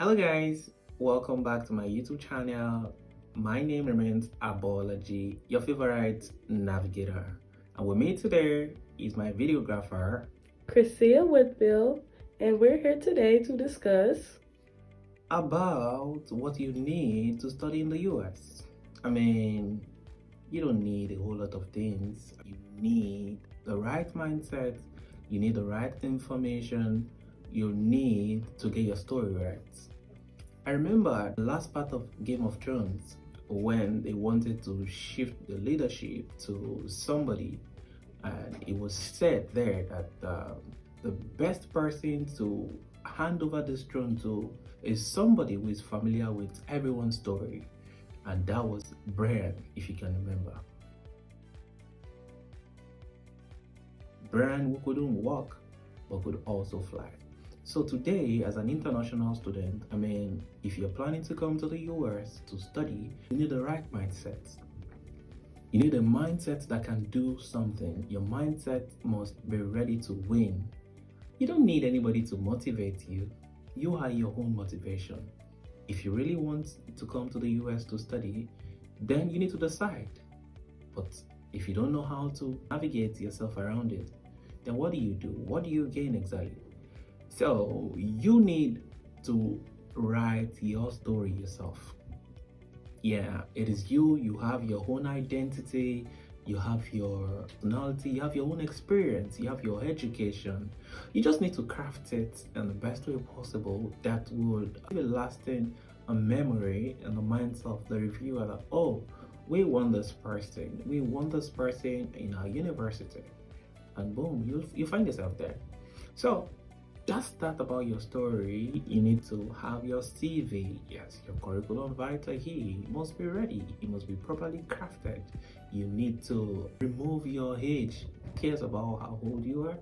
Hello guys, welcome back to my YouTube channel. My name remains Abology, your favorite navigator. And with me today is my videographer, Chrissia Whitfield, and we're here today to discuss about what you need to study in the US. I mean, you don't need a whole lot of things. You need the right mindset, you need the right information, you need to get your story right. I remember the last part of Game of Thrones when they wanted to shift the leadership to somebody, and it was said there that the best person to hand over this throne to is somebody who is familiar with everyone's story, and that was Bran, if you can remember. Bran who couldn't walk but could also fly. So today, as an international student, if you're planning to come to the US to study, you need the right mindset. You need a mindset that can do something. Your mindset must be ready to win. You don't need anybody to motivate you. You are your own motivation. If you really want to come to the US to study, then you need to decide. But if you don't know how to navigate yourself around it, then what do you do? What do you gain exactly? So you need to write your story yourself. Yeah, it is you. You have your own identity, you have your personality, you have your own experience, you have your education. You just need to craft it in the best way possible that would have a lasting memory in the minds of the reviewer that, oh, we want this person, in our university. And boom, you find yourself there. So just that about your story. You need to have your CV. Yes, your curriculum vitae here must be ready. It must be properly crafted. You need to remove your age. Who cares about how old you are?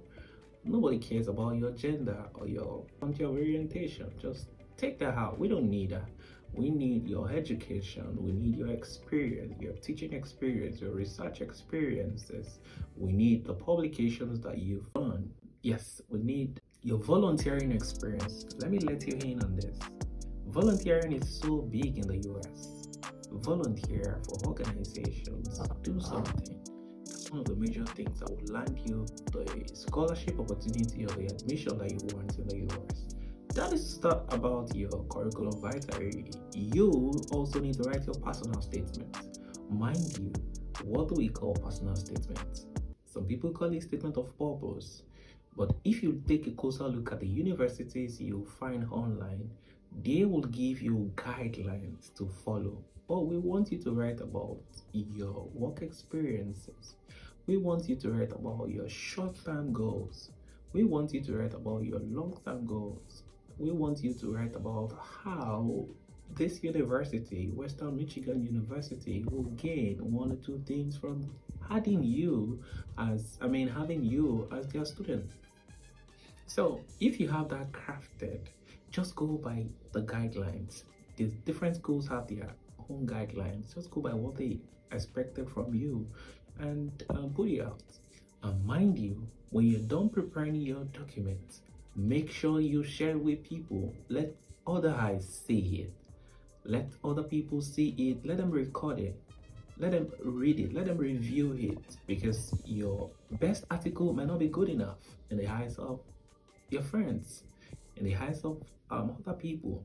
Nobody cares about your gender or your orientation. Just take that out. We don't need that. We need your education. We need your experience, your teaching experience, your research experiences. We need the publications that you've done. Yes, we need your volunteering experience. Let me let you in on this. Volunteering is so big in the US. Volunteer for organizations, do something. That's one of the major things that will land you the scholarship opportunity or the admission that you want in the US. That is stuff about your curriculum vitae. You also need to write your personal statement. Mind you, what do we call personal statements? Some people call it statement of purpose. But if you take a closer look at the universities you find online, they will give you guidelines to follow. But we want you to write about your work experiences. We want you to write about your short-term goals. We want you to write about your long-term goals. We want you to write about how this university, Western Michigan University, will gain one or two things from having you as their student. So if you have that crafted, just go by the guidelines. The different schools have their own guidelines. Just go by what they expected from you and put it out. And mind you, when you're done preparing your documents, make sure you share it with people. Let other eyes see it. Let other people see it. Let them record it. Let them read it. Let them review it. Because your best article might not be good enough in the eyes of your friends, in the eyes of other people.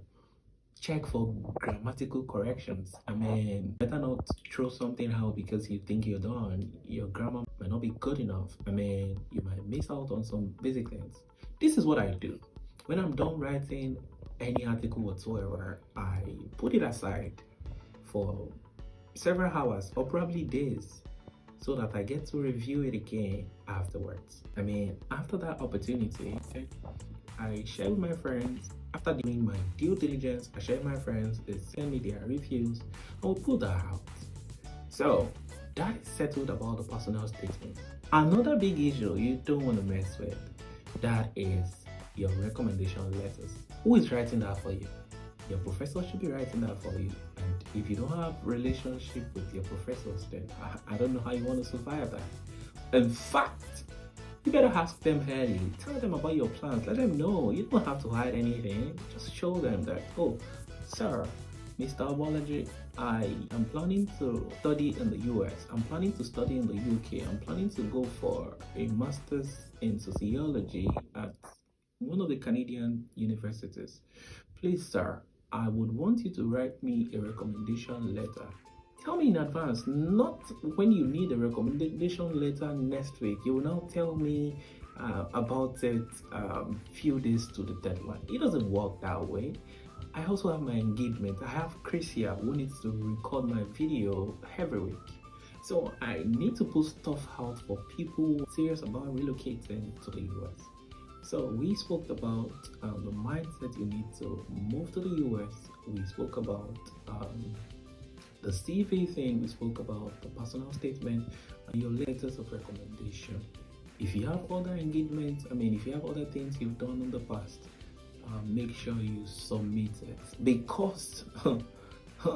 Check for grammatical corrections. Better not throw something out because you think you're done. Your grammar might not be good enough. You might miss out on some basic things. This is what I do. When I'm done writing any article whatsoever, I put it aside for several hours or probably days so that I get to review it again afterwards. After that opportunity, I share with my friends. After doing my due diligence, I share with my friends, they send me their reviews, I will put that out. So that is settled about the personal statement. Another big issue you don't want to mess with, that is your recommendation letters. Who is writing that for you? Your professor should be writing that for you. And if you don't have relationship with your professors, then I don't know how you want to survive that. In fact, You better ask them early. Tell them about your plans. Let them know. You don't have to hide anything. Just show them that, oh, sir, Mr. Obology, I am planning to study in the US. I'm planning to study in the UK. I'm planning to go for a master's in sociology at one of the Canadian universities. Please, sir, I would want you to write me a recommendation letter. Tell me in advance, not when you need a recommendation letter next week. You will now tell me about it few days to the deadline. It doesn't work that way. I also have my engagement. I have Chris here who needs to record my video every week. So I need to put stuff out for people serious about relocating to the US. So we spoke about the mindset you need to move to the US. We spoke about the CV thing. We spoke about the personal statement and your letters of recommendation. If you have other engagements, if you have other things you've done in the past, make sure you submit it, because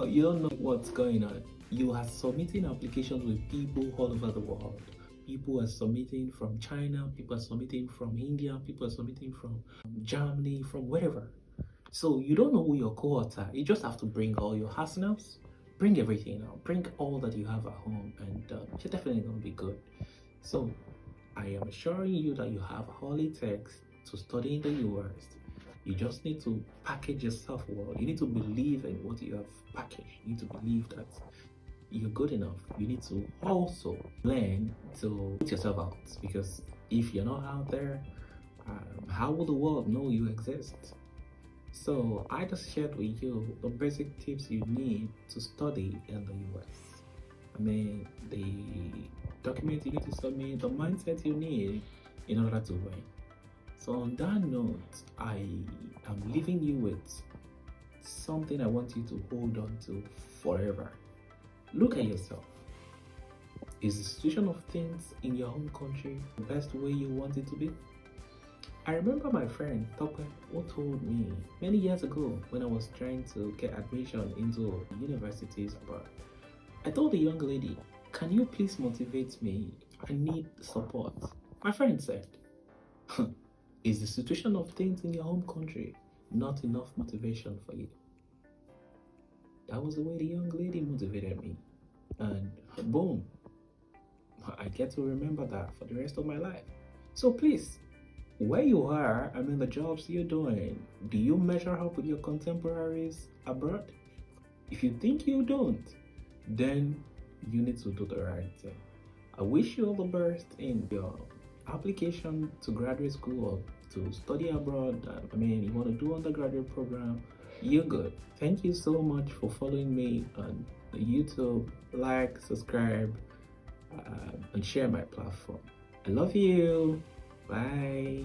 you don't know what's going on. You are submitting applications with people all over the world. People are submitting from China, people are submitting from India, people are submitting from Germany, from wherever. So you don't know who your cohorts are. You just have to bring all your arsenals, bring everything out, bring all that you have at home, and you're definitely going to be good. So I am assuring you that you have all it takes to study in the US. You just need to package yourself well. You need to believe in what you have packaged. You need to believe that you're good enough. You need to also learn to put yourself out, because if you're not out there, how will the world know you exist? So I just shared with you the basic tips you need to study in the US. The document you need to submit, the mindset you need in order to win. So on that note, I am leaving you with something I want you to hold on to forever. Look at yourself. Is the situation of things in your home country the best way you want it to be? I remember my friend Tope, who told me many years ago when I was trying to get admission into universities abroad. I told the young lady, "Can you please motivate me? I need support." My friend said, "Is the situation of things in your home country not enough motivation for you?" That was the way the young lady motivated me. And boom, I get to remember that for the rest of my life. So please, where you are, the jobs you're doing, do you measure up with your contemporaries abroad? If you think you don't, then you need to do the right thing. I wish you all the best in your application to graduate school or to study abroad. You want to do undergraduate program, you're good. Thank you so much for following me on YouTube. Like, subscribe, and share my platform. I love you. Bye.